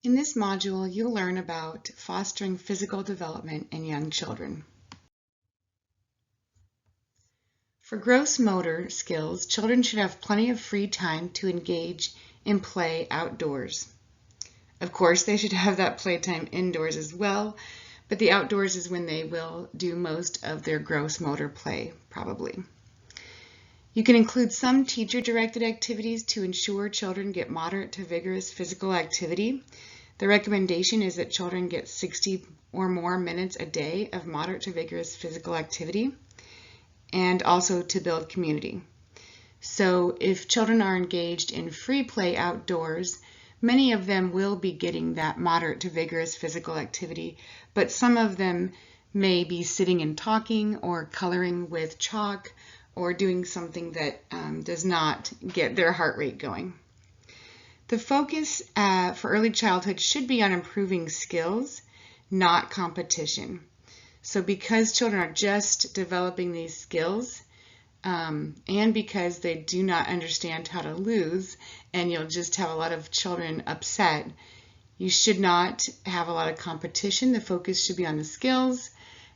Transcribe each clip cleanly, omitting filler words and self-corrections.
In this module, you'll learn about fostering physical development in young children. For gross motor skills, children should have plenty of free time to engage in play outdoors. Of course, they should have that playtime indoors as well, but the outdoors is when they will do most of their gross motor play, probably. You can include some teacher-directed activities to ensure children get moderate to vigorous physical activity. The recommendation is that children get 60 or more minutes a day of moderate to vigorous physical activity, and also to build community. So if children are engaged in free play outdoors, many of them will be getting that moderate to vigorous physical activity, but some of them may be sitting and talking or coloring with chalk or doing something that does not get their heart rate going. The focus for early childhood should be on improving skills, not competition. So because children are just developing these skills, and because they do not understand how to lose, and you'll just have a lot of children upset, you should not have a lot of competition. The focus should be on the skills,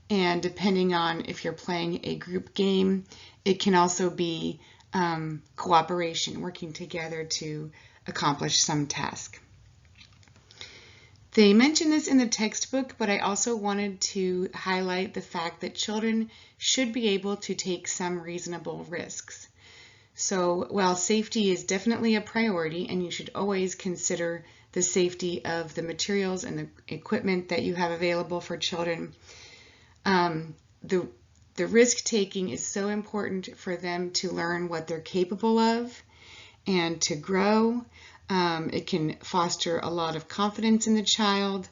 and depending on if you're playing a group game, it can also be cooperation, working together to accomplish some task. They mention this in the textbook, but I also wanted to highlight the fact that children should be able to take some reasonable risks. So while safety is definitely a priority, and you should always consider the safety of the materials and the equipment that you have available for children, the risk-taking is so important for them to learn what they're capable of and to grow. It can foster a lot of confidence in the child.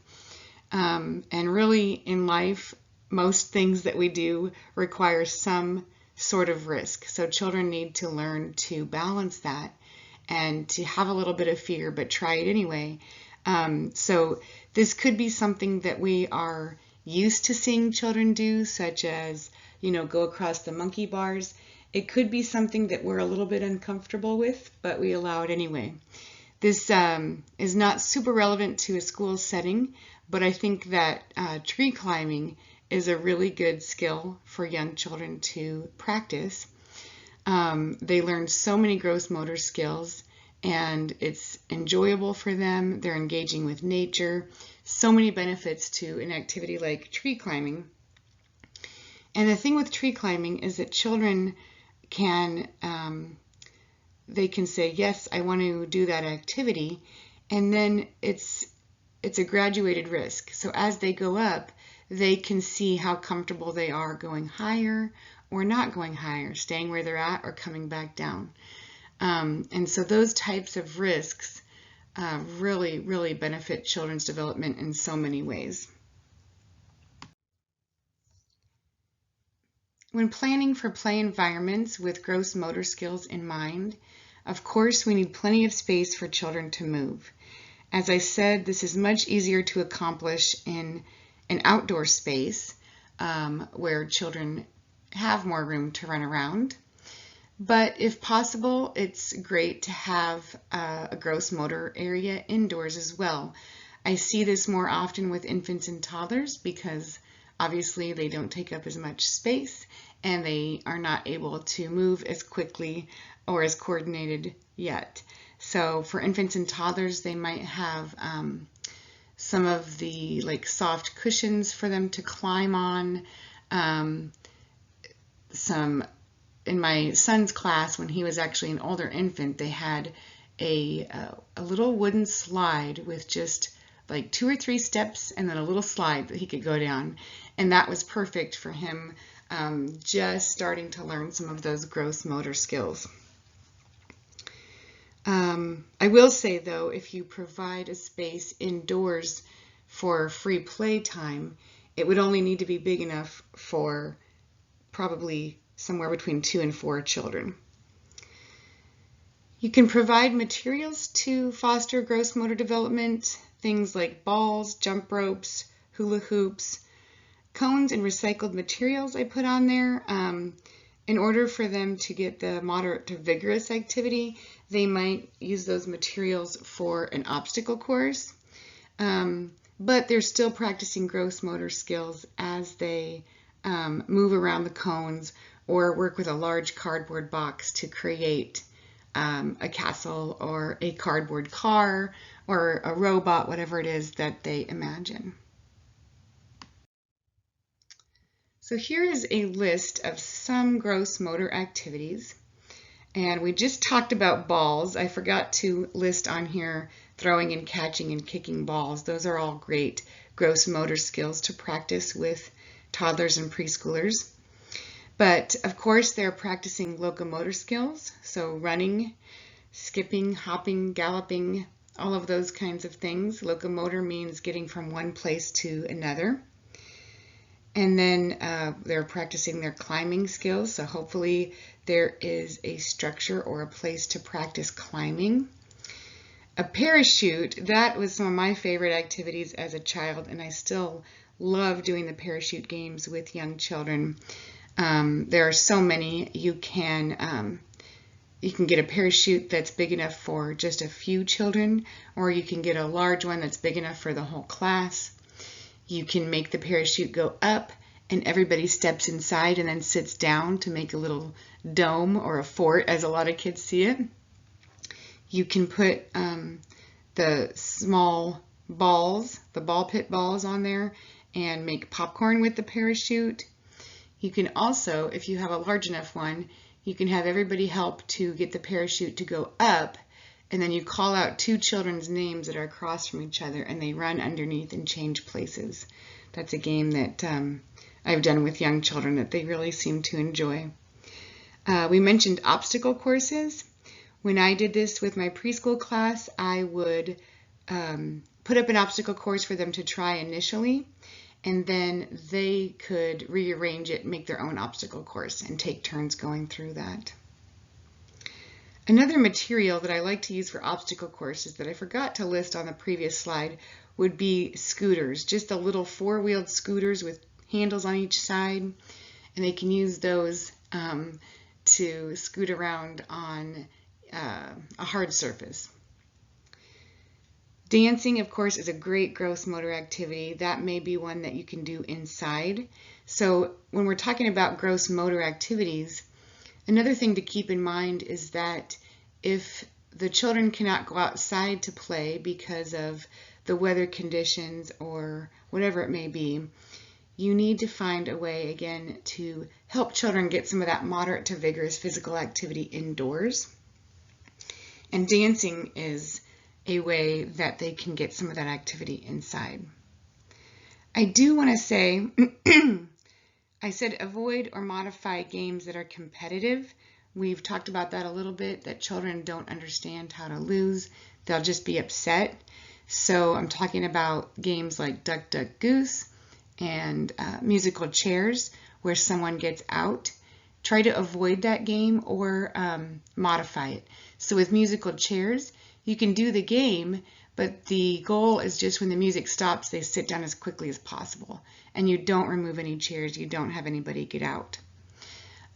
And really in life, most things that we do require some sort of risk. So children need to learn to balance that and to have a little bit of fear, but try it anyway. So this could be something that we are used to seeing children do, such as, go across the monkey bars. It could be something that we're a little bit uncomfortable with, but we allow it anyway. This is not super relevant to a school setting, but I think that tree climbing is a really good skill for young children to practice. They learn so many gross motor skills, and it's enjoyable for them. They're engaging with nature. So many benefits to an activity like tree climbing. And the thing with tree climbing is that children can they can say, yes, I want to do that activity, and then it's a graduated risk. So as they go up, they can see how comfortable they are going higher or not going higher, staying where they're at or coming back down. And so those types of risks really, really benefit children's development in so many ways. When planning for play environments with gross motor skills in mind, of course, we need plenty of space for children to move. As I said, this is much easier to accomplish in an outdoor space where children have more room to run around. But if possible, it's great to have a gross motor area indoors as well. I see this more often with infants and toddlers because obviously they don't take up as much space and they are not able to move as quickly or as coordinated yet. So for infants and toddlers, they might have some of the soft cushions for them to climb on. In my son's class, when he was actually an older infant, they had a little wooden slide with just 2 or 3 steps and then a little slide that he could go down. And that was perfect for him just starting to learn some of those gross motor skills. I will say though, if you provide a space indoors for free play time, it would only need to be big enough for probably somewhere between 2 and 4 children. You can provide materials to foster gross motor development, things like balls, jump ropes, hula hoops, cones, and recycled materials I put on there. In order for them to get the moderate to vigorous activity, they might use those materials for an obstacle course. But they're still practicing gross motor skills as they move around the cones or work with a large cardboard box to create a castle or a cardboard car or a robot, whatever it is that they imagine. So here is a list of some gross motor activities. And we just talked about balls. I forgot to list on here throwing and catching and kicking balls. Those are all great gross motor skills to practice with toddlers and preschoolers. But of course, they're practicing locomotor skills, so running, skipping, hopping, galloping, all of those kinds of things. Locomotor means getting from one place to another. And then they're practicing their climbing skills, so hopefully there is a structure or a place to practice climbing. A parachute, that was some of my favorite activities as a child, and I still love doing the parachute games with young children. There are so many. You can get a parachute that's big enough for just a few children, or you can get a large one that's big enough for the whole class. You can make the parachute go up and everybody steps inside and then sits down to make a little dome or a fort, as a lot of kids see it. You can put the small balls, the ball pit balls on there, and make popcorn with the parachute. You can also, if you have a large enough one, you can have everybody help to get the parachute to go up, and then you call out two children's names that are across from each other and they run underneath and change places. That's a game that I've done with young children that they really seem to enjoy. We mentioned obstacle courses. When I did this with my preschool class, I would put up an obstacle course for them to try initially, and then they could rearrange it, make their own obstacle course, and take turns going through that. Another material that I like to use for obstacle courses that I forgot to list on the previous slide would be scooters, just the little four-wheeled scooters with handles on each side, and they can use those to scoot around on a hard surface. Dancing, of course, is a great gross motor activity. That may be one that you can do inside. So when we're talking about gross motor activities, another thing to keep in mind is that if the children cannot go outside to play because of the weather conditions or whatever it may be, you need to find a way, again, to help children get some of that moderate to vigorous physical activity indoors. And dancing is a way that they can get some of that activity inside. I do want to say, I said avoid or modify games that are competitive. We've talked about that a little bit, that children don't understand how to lose. They'll just be upset. So I'm talking about games like Duck, Duck, Goose and musical chairs where someone gets out. Try to avoid that game or modify it. So with musical chairs, you can do the game, but the goal is just when the music stops, they sit down as quickly as possible. And you don't remove any chairs. You don't have anybody get out.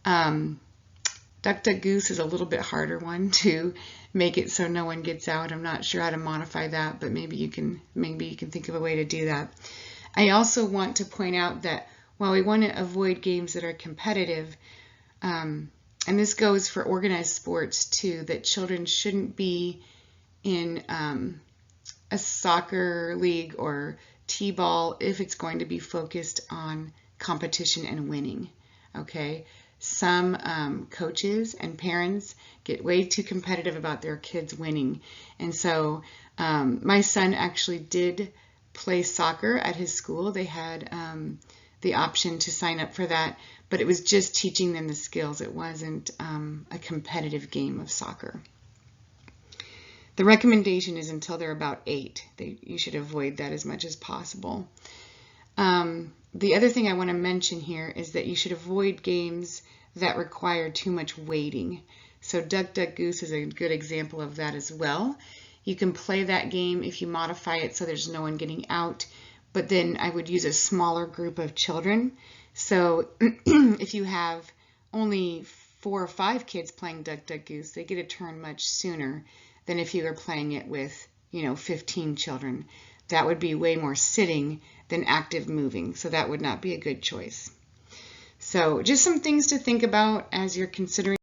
Duck, Duck, Goose is a little bit harder one to make it so no one gets out. I'm not sure how to modify that, but maybe you can think of a way to do that. I also want to point out that while we want to avoid games that are competitive, and this goes for organized sports too, that children shouldn't be in a soccer league or t-ball if it's going to be focused on competition and winning. Okay, some coaches and parents get way too competitive about their kids winning, and so my son actually did play soccer at his school. They had the option to sign up for that, but it was just teaching them the skills. It wasn't a competitive game of soccer. The recommendation is until they're about 8. You should avoid that as much as possible. The other thing I want to mention here is that you should avoid games that require too much waiting. So Duck, Duck, Goose is a good example of that as well. You can play that game if you modify it so there's no one getting out, but then I would use a smaller group of children. So if you have only 4 or 5 kids playing Duck, Duck, Goose, they get a turn much sooner than if you were playing it with, 15 children. that would be way more sitting than active moving. So that would not be a good choice. So just some things to think about as you're considering